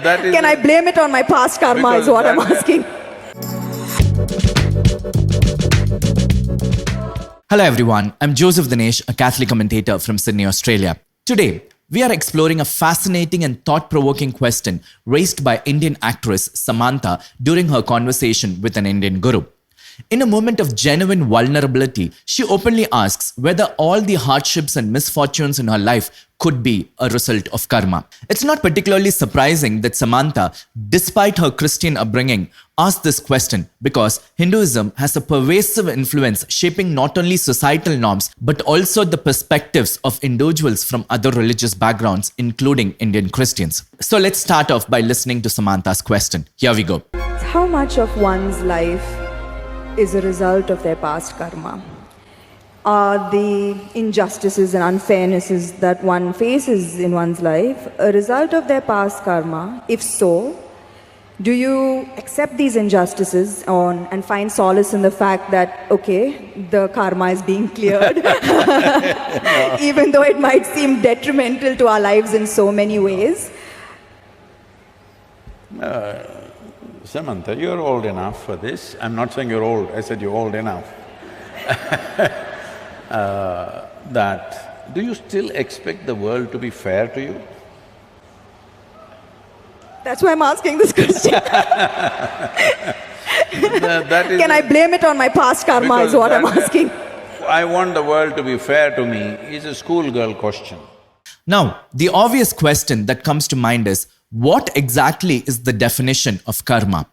Can I blame it on my past karma is what I'm asking. Hello everyone, I'm Joseph Dinesh, a Catholic commentator from Sydney, Australia. Today, we are exploring a fascinating and thought-provoking question raised by Indian actress Samantha during her conversation with an Indian guru. In a moment of genuine vulnerability, she openly asks whether all the hardships and misfortunes in her life could be a result of karma. It's not particularly surprising that Samantha, despite her Christian upbringing, asked this question because Hinduism has a pervasive influence shaping not only societal norms but also the perspectives of individuals from other religious backgrounds, including Indian Christians. So let's start off by listening to Samantha's question. Here we go. How much of one's life is a result of their past karma? Are the injustices and unfairnesses that one faces in one's life a result of their past karma? If so, do you accept these injustices and find solace in the fact that, okay, the karma is being cleared, even though it might seem detrimental to our lives in so many ways? Samantha, you're old enough for this. I'm not saying you're old, I said you're old enough. Do you still expect the world to be fair to you? That's why I'm asking this question. Can I blame it on my past karma is what I'm asking. I want the world to be fair to me is a schoolgirl question. Now, the obvious question that comes to mind is, what exactly is the definition of karma?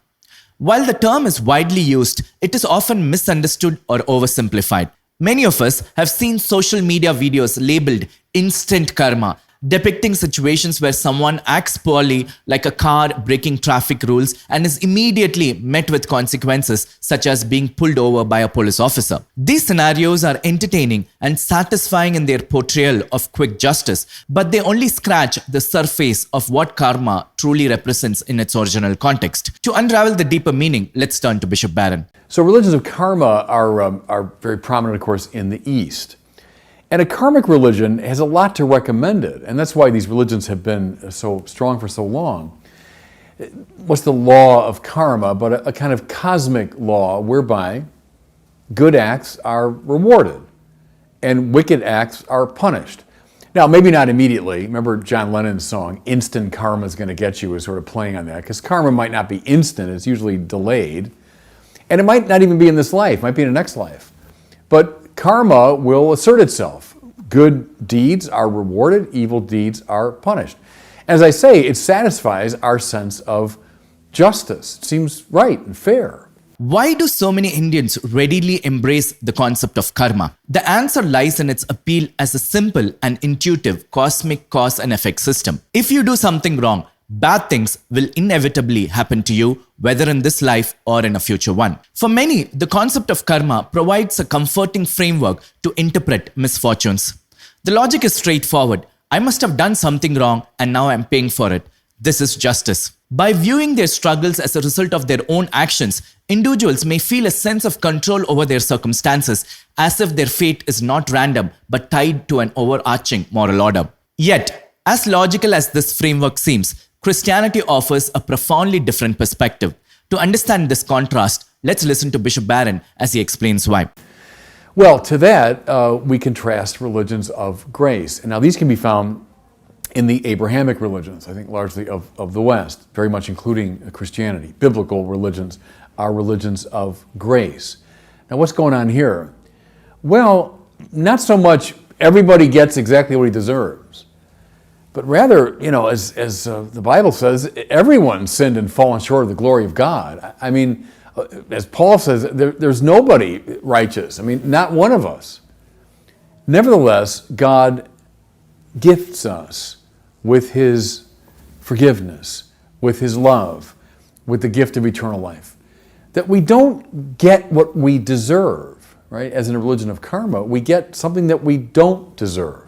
While the term is widely used, it is often misunderstood or oversimplified. Many of us have seen social media videos labeled instant karma, depicting situations where someone acts poorly, like a car breaking traffic rules, and is immediately met with consequences such as being pulled over by a police officer. These scenarios are entertaining and satisfying in their portrayal of quick justice, but they only scratch the surface of what karma truly represents in its original context. To unravel the deeper meaning, let's turn to Bishop Barron. So religions of karma are very prominent, of course, in the East. And a karmic religion has a lot to recommend it, and that's why these religions have been so strong for so long. What's the law of karma but a kind of cosmic law whereby good acts are rewarded and wicked acts are punished. Now, maybe not immediately. Remember John Lennon's song, "Instant Karma is going to get you," is sort of playing on that, because karma might not be instant, it's usually delayed. And it might not even be in this life, it might be in the next life. But karma will assert itself. Good deeds are rewarded, evil deeds are punished. As I say, it satisfies our sense of justice. It seems right and fair. Why do so many Indians readily embrace the concept of karma? The answer lies in its appeal as a simple and intuitive cosmic cause and effect system. If you do something wrong, bad things will inevitably happen to you, whether in this life or in a future one. For many, the concept of karma provides a comforting framework to interpret misfortunes. The logic is straightforward. I must have done something wrong and now I'm paying for it. This is justice. By viewing their struggles as a result of their own actions, individuals may feel a sense of control over their circumstances, as if their fate is not random but tied to an overarching moral order. Yet, as logical as this framework seems, Christianity offers a profoundly different perspective. To understand this contrast, let's listen to Bishop Barron as he explains why. Well, to that, we contrast religions of grace. And now these can be found in the Abrahamic religions, I think largely of the West, very much including Christianity. Biblical religions are religions of grace. Now what's going on here? Well, not so much everybody gets exactly what he deserves. But rather, as the Bible says, everyone sinned and fallen short of the glory of God. I mean, as Paul says, there's nobody righteous. I mean, not one of us. Nevertheless, God gifts us with His forgiveness, with His love, with the gift of eternal life. That we don't get what we deserve, right? As in a religion of karma, we get something that we don't deserve.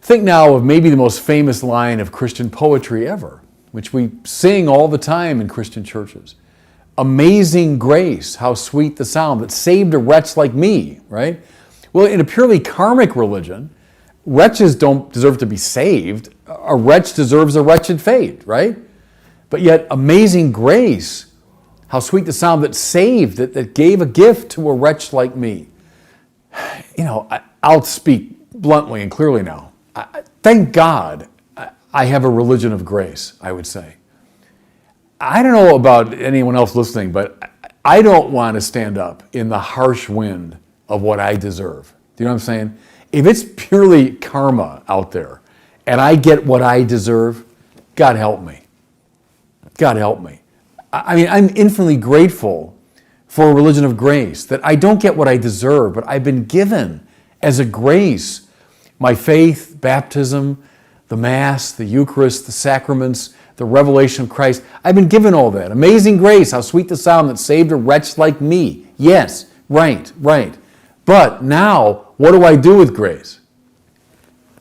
Think now of maybe the most famous line of Christian poetry ever, which we sing all the time in Christian churches. Amazing grace, how sweet the sound that saved a wretch like me, right? Well, in a purely karmic religion, wretches don't deserve to be saved. A wretch deserves a wretched fate, right? But yet, amazing grace, how sweet the sound that saved, that gave a gift to a wretch like me. I'll speak bluntly and clearly now. Thank God I have a religion of grace, I would say. I don't know about anyone else listening, but I don't want to stand up in the harsh wind of what I deserve. Do you know what I'm saying? If it's purely karma out there and I get what I deserve, God help me. God help me. I mean, I'm infinitely grateful for a religion of grace, that I don't get what I deserve, but I've been given as a grace. My faith, baptism, the Mass, the Eucharist, the sacraments, the revelation of Christ. I've been given all that. Amazing grace, how sweet the sound that saved a wretch like me. Yes, right. But now, what do I do with grace?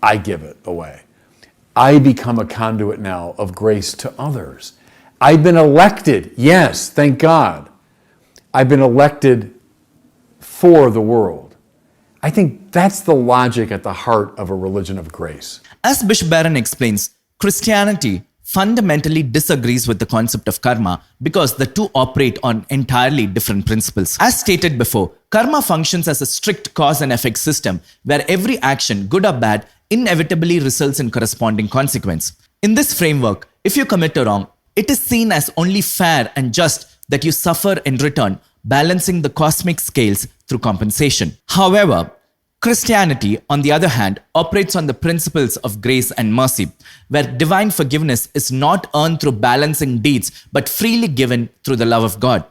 I give it away. I become a conduit now of grace to others. I've been elected, yes, thank God. I've been elected for the world. I think that's the logic at the heart of a religion of grace. As Bishop Barron explains, Christianity fundamentally disagrees with the concept of karma because the two operate on entirely different principles. As stated before, karma functions as a strict cause and effect system where every action, good or bad, inevitably results in corresponding consequence. In this framework, if you commit a wrong, it is seen as only fair and just that you suffer in return, balancing the cosmic scales through compensation. However, Christianity, on the other hand, operates on the principles of grace and mercy, where divine forgiveness is not earned through balancing deeds, but freely given through the love of God.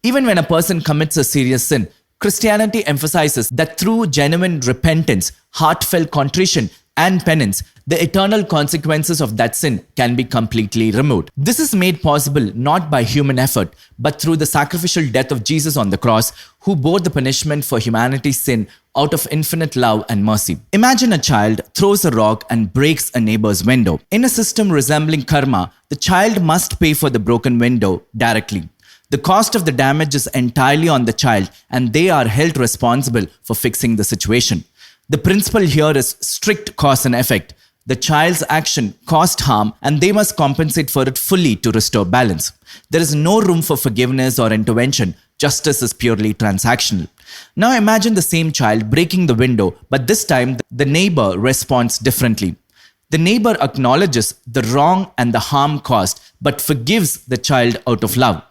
Even when a person commits a serious sin, Christianity emphasizes that through genuine repentance, heartfelt contrition, and penance, the eternal consequences of that sin can be completely removed. This is made possible not by human effort, but through the sacrificial death of Jesus on the cross, who bore the punishment for humanity's sin out of infinite love and mercy. Imagine a child throws a rock and breaks a neighbor's window. In a system resembling karma, the child must pay for the broken window directly. The cost of the damage is entirely on the child, and they are held responsible for fixing the situation. The principle here is strict cause and effect. The child's action caused harm, and they must compensate for it fully to restore balance. There is no room for forgiveness or intervention. Justice is purely transactional. Now imagine the same child breaking the window, but this time the neighbor responds differently. The neighbor acknowledges the wrong and the harm caused, but forgives the child out of love.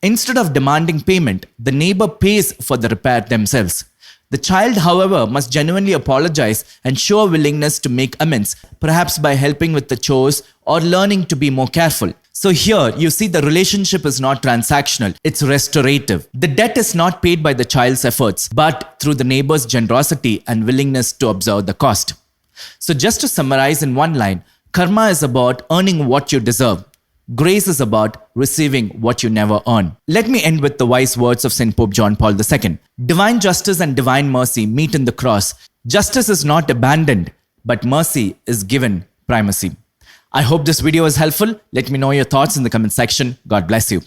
Instead of demanding payment, the neighbor pays for the repair themselves. The child, however, must genuinely apologize and show a willingness to make amends, perhaps by helping with the chores or learning to be more careful. So here, you see the relationship is not transactional, it's restorative. The debt is not paid by the child's efforts, but through the neighbor's generosity and willingness to observe the cost. So just to summarize in one line, karma is about earning what you deserve. Grace is about receiving what you never earn. Let me end with the wise words of St. Pope John Paul II. Divine justice and divine mercy meet in the cross. Justice is not abandoned, but mercy is given primacy. I hope this video was helpful. Let me know your thoughts in the comment section. God bless you.